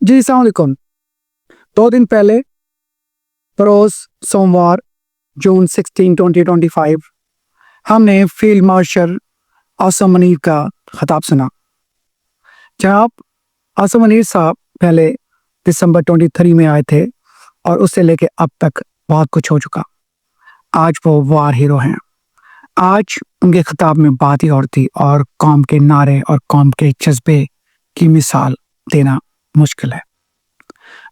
जी अस्सलाम वालेकुम। 2 दिन पहले बरोज़ सोमवार जून 16, 2025 हमने फील्ड मार्शल आसिम मुनीर का खिताब सुना। जनाब, आसिम मुनीर साहब पहले दिसंबर 23 में आए थे और उससे लेके अब तक बहुत कुछ हो चुका। आज वो वार हीरो हैं। आज उनके खिताब में बात ही और थी और कौम के नारे और कौम के जज्बे की मिसाल देना मुश्किल है।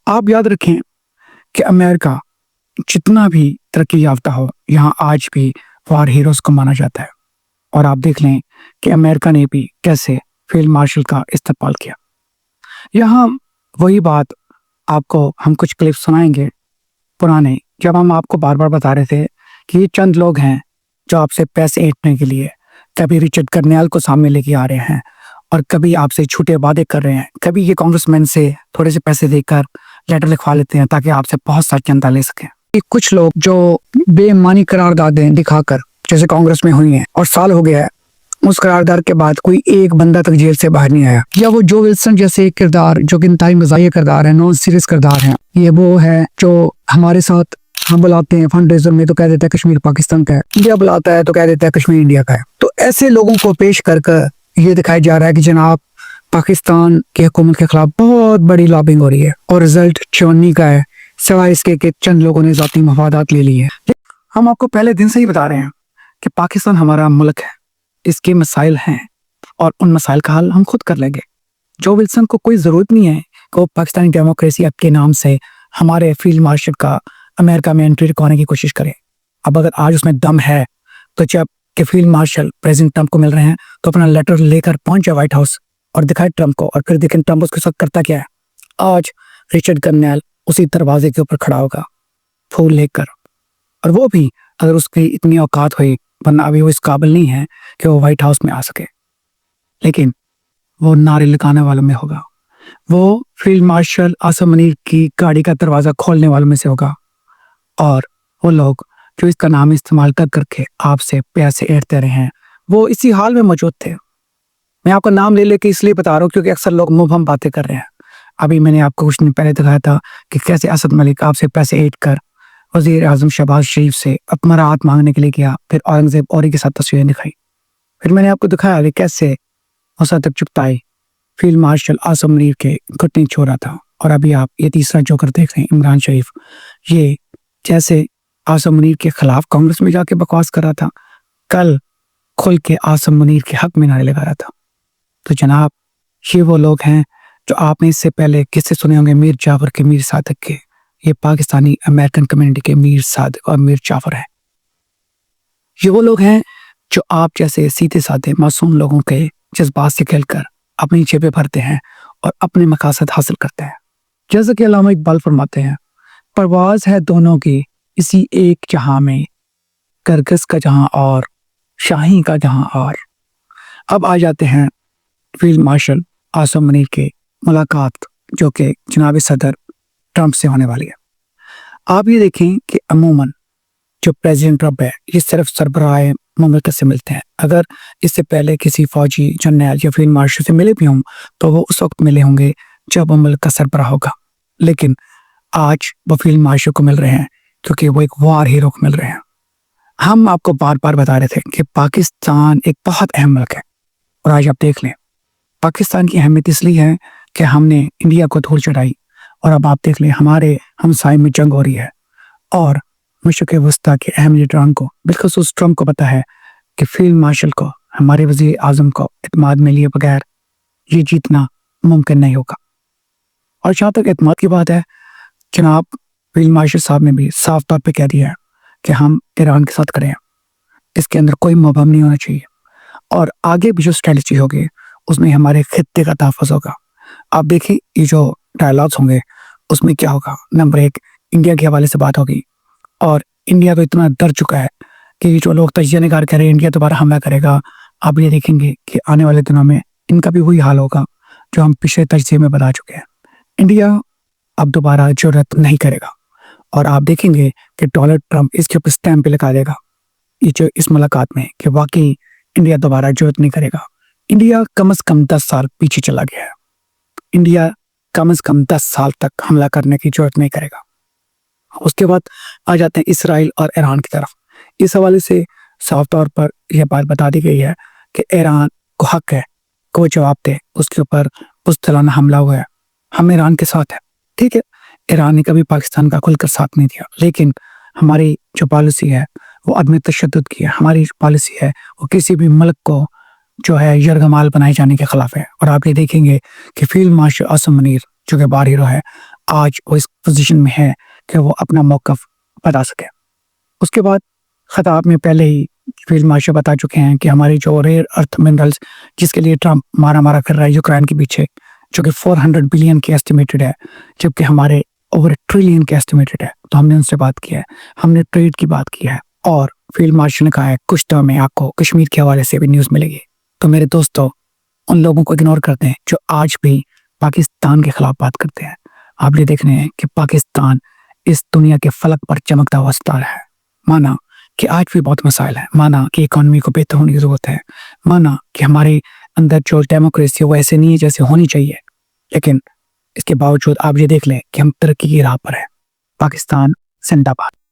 आप याद रखें कि अमेरिका जितना भी तरक्की याफ्ता हो, यहाँ आज भी वार हीरोज़ को माना जाता है। और आप देख लें कि अमेरिका ने भी कैसे फील्ड मार्शल का इस्तेमाल किया। यहाँ वही बात आपको हम कुछ क्लिप सुनाएंगे पुराने, जब हम आपको बार बार बता रहे थे कि ये चंद लोग हैं जो आपसे पैसे ऐंठने के लिए कभी रिचर्ड कर्नेल को सामने लेके आ रहे हैं और कभी आपसे झूठे वादे कर रहे हैं, कभी ये कांग्रेसमैन से थोड़े से पैसे देकर लेटर लिखवा लेते हैं ताकि आपसे बहुत सारी जनता ले सकें। ये कुछ लोग जो बेईमानी करारदादें दिखाकर जैसे कांग्रेस में हुई हैं और साल हो गया है, उस करारदाद के बाद कोई एक बंदा तक जेल से बाहर नहीं आया। या वो जो विल्सन जैसे किरदार जो कि इंतहाई मज़ाहिया किरदार है, नॉन सीरियस किरदार है, ये वो है जो हमारे साथ हम बुलाते हैं फंड रेजर में तो कह देता है कश्मीर पाकिस्तान का है, इंडिया बुलाता है तो कह देता है कश्मीर इंडिया का है। तो ऐसे लोगों को पेश कर ये दिखाया जा रहा है कि जनाब पाकिस्तान की हुकूमत के खिलाफ बहुत बड़ी लॉबिंग हो रही है और रिजल्ट चौनी का है, सिवाय इसके कि चंद लोगों ने ज़ाती मफादात ले लिए हैं। हम आपको पहले दिन से ही बता रहे हैं कि पाकिस्तान हमारा मुल्क है, इसके मसाइल हैं और उन मसाइल का हल हम खुद कर लेंगे। जो विल्सन को कोई ज़रूरत नहीं है कि वो पाकिस्तानी डेमोक्रेसी एक्ट के नाम से हमारे फील्ड मार्शल का अमेरिका में एंट्री रुकवाने की कोशिश करे। अब अगर आज उसमें दम है तो जब कि फील्ड मार्शल प्रेसिडेंट ट्रंप को मिल रहे हैं तो अपना लेटर लेकर पहुंच जाए व्हाइट हाउस और दिखाए ट्रंप को, और फिर देखें ट्रंप उसके साथ करता क्या है। आज रिचर्ड कर्नेल उसी दरवाजे के ऊपर खड़ा होगा फूल लेकर, और वो भी अगर उसकी इतनी औकात हुई, वरना अभी वो इस काबिल नहीं है कि वो व्हाइट हाउस में आ सके, लेकिन वो नारे लगाने वालों में होगा, वो फील्ड मार्शल आसिम मुनीर की गाड़ी का दरवाज़ा खोलने वालों में से होगा। और वो लोग जो इसका नाम इस्तेमाल कर करके आपसे पैसे ऐंठते रहे हैं, वो इसी हाल में मौजूद थे। मैं आपका नाम ले लेके इसलिए बता रहा हूँ क्योंकि अक्सर लोग मुबहम बातें कर रहे हैं। अभी मैंने आपको कुछ दिन पहले दिखाया था कि कैसे असद मलिक आपसे पैसे ऐंठ कर वज़ीर आज़म शहबाज शरीफ से अपमरात मांगने के लिए गया, फिर औरंगज़ेब औरी के साथ तस्वीरें दिखाई। फिर मैंने आपको दिखाया कि कैसे मुसद्दक़ चुगताई फील्ड मार्शल आसिम मुनीर के घुटने छोड़ रहा था। और अभी आप ये तीसरा जोकर देख रहे हैं, इमरान शरीफ, ये जैसे आसिम मुनीर के खिलाफ कांग्रेस में जाके बकवास कर रहा था, कल खुल के आसिम मुनीर के हक में नारे लगा रहा था। तो जनाब, ये वो लोग हैं जो आपने इससे पहले किस्से सुने होंगे मीर जाफर के, मीर सादिक के। ये पाकिस्तानी अमेरिकन कम्युनिटी के मीर सादिक और मीर जाफर हैं। ये वो लोग हैं जो आप जैसे सीधे साधे मासूम लोगों के जज्बात से खेलकर अपनी जेबें भरते हैं और अपने मकासद हासिल करते हैं। जैसा कि अल्लामा इकबाल फरमाते हैं, परवाज है दोनों की इसी एक जहां में, करगस का जहां और शाही का जहां और। अब आ जाते हैं फील्ड मार्शल आसिम मुनीर के मुलाकात जो कि जनाब सदर ट्रंप से होने वाली है। आप ये देखें कि अमूमन जो प्रेसिडेंट ट्रंप है ये सिर्फ सरबराह मुमलिकत से मिलते हैं। अगर इससे पहले किसी फौजी जनरल या फील्ड मार्शल से मिले भी हों तो वो उस वक्त मिले होंगे जब वो मुल्क का सरबराह होगा, लेकिन आज वो फील्ड मार्शल को मिल रहे हैं क्योंकि वो एक वार हीरो को मिल रहे हैं। हम आपको बार बार बता रहे थे कि पाकिस्तान एक बहुत अहम मुल्क है, और आज आप देख लें पाकिस्तान की अहमियत इसलिए है कि हमने इंडिया को धूल चढ़ाई, और अब आप देख लें हमारे हमसाए में जंग हो रही है और मशरिक़ वस्ता के अहम लीडरान को, बिलखुसूस ट्रंप को पता है कि फील्ड मार्शल को, हमारे वज़ीर आज़म को इत्मीनान में लिए बगैर ये जीतना मुमकिन नहीं होगा। और जहाँ तक इत्मीनान की बात है, जनाब फील्ड मार्शल साहब ने भी साफ तौर पे कह दिया है कि हम ईरान के साथ खड़े हैं, इसके अंदर कोई मुबहम नहीं होना चाहिए, और आगे भी जो स्ट्रेटजी होगी उसमें हमारे खित्ते का तहफ़्फ़ुज़ होगा। आप देखिए ये जो डायलॉग्स होंगे उसमें क्या होगा। नंबर 1, इंडिया के हवाले से बात होगी, और इंडिया तो इतना डर चुका है कि जो लोग तजिया निगार कर रहे हैं इंडिया दोबारा हमला करेगा, आप ये देखेंगे कि आने वाले दिनों में इनका भी वही हाल होगा जो हम पिछले तजिए में बता चुके हैं। इंडिया अब दोबारा जरूरत नहीं करेगा, और आप देखेंगे कि डोनाल्ड ट्रंप इसके ऊपर स्टैम्प पे लगा देगा ये जो इस मुलाकात में कि वाकई इंडिया दोबारा जरूरत नहीं करेगा। इंडिया कम से कम 10 साल पीछे चला गया है। इंडिया کم از کم 10 سال تک حملہ کرنے کی ضرورت نہیں کرے گا۔ اس کے بعد آ جاتے ہیں اسرائیل اور ایران کی طرف۔ اس حوالے سے صاف طور پر یہ بات بتا دی گئی ہے کہ ایران کو حق ہے کہ وہ جواب دے، اس کے اوپر بزدلانہ حملہ ہوا ہے، ہم ایران کے ساتھ ہیں، ٹھیک ہے۔ ایران نے کبھی پاکستان کا کھل کر ساتھ نہیں دیا، لیکن ہماری جو پالیسی ہے وہ عدم تشدد کی ہے، ہماری پالیسی ہے وہ کسی بھی ملک کو جو ہے یرغمال بنائے جانے کے خلاف ہے۔ اور آپ یہ دیکھیں گے کہ فیلڈ مارشل عاصم منیر جو کہ بار ہیرو ہے، آج وہ اس پوزیشن میں ہے کہ وہ اپنا موقف بتا سکے۔ اس کے بعد خطاب میں پہلے ہی فیلڈ مارشل بتا چکے ہیں کہ ہماری جو ریئر ارتھ منرلز جس کے لیے ٹرمپ مارا کر رہا ہے یوکرین کے پیچھے، جو کہ 400 بلین کے ایسٹیمیٹڈ ہے، جبکہ ہمارے اوور ٹریلین کے ایسٹیمیٹڈ ہے، تو ہم نے ان سے بات کیا ہے، ہم نے ٹریڈ کی بات کی ہے۔ اور فیلڈ مارشل نے کہا ہے کچھ دنوں میں آپ کو کشمیر کے حوالے سے بھی نیوز ملے گی۔ تو میرے دوستو، ان لوگوں کو اگنور کرتے ہیں جو آج بھی پاکستان کے خلاف بات کرتے ہیں۔ آپ یہ دیکھ رہے ہیں کہ پاکستان اس دنیا کے فلک پر چمکتا ہوا ستارہ ہے۔ مانا کہ آج بھی بہت مسائل ہیں، مانا کہ اکانومی کو بہتر ہونے کی ضرورت ہے، مانا کہ ہمارے اندر جو ڈیموکریسی ہے وہ ایسے نہیں ہے جیسے ہونی چاہیے، لیکن اس کے باوجود آپ یہ دیکھ لیں کہ ہم ترقی کی راہ پر ہیں۔ پاکستان زندہ باد۔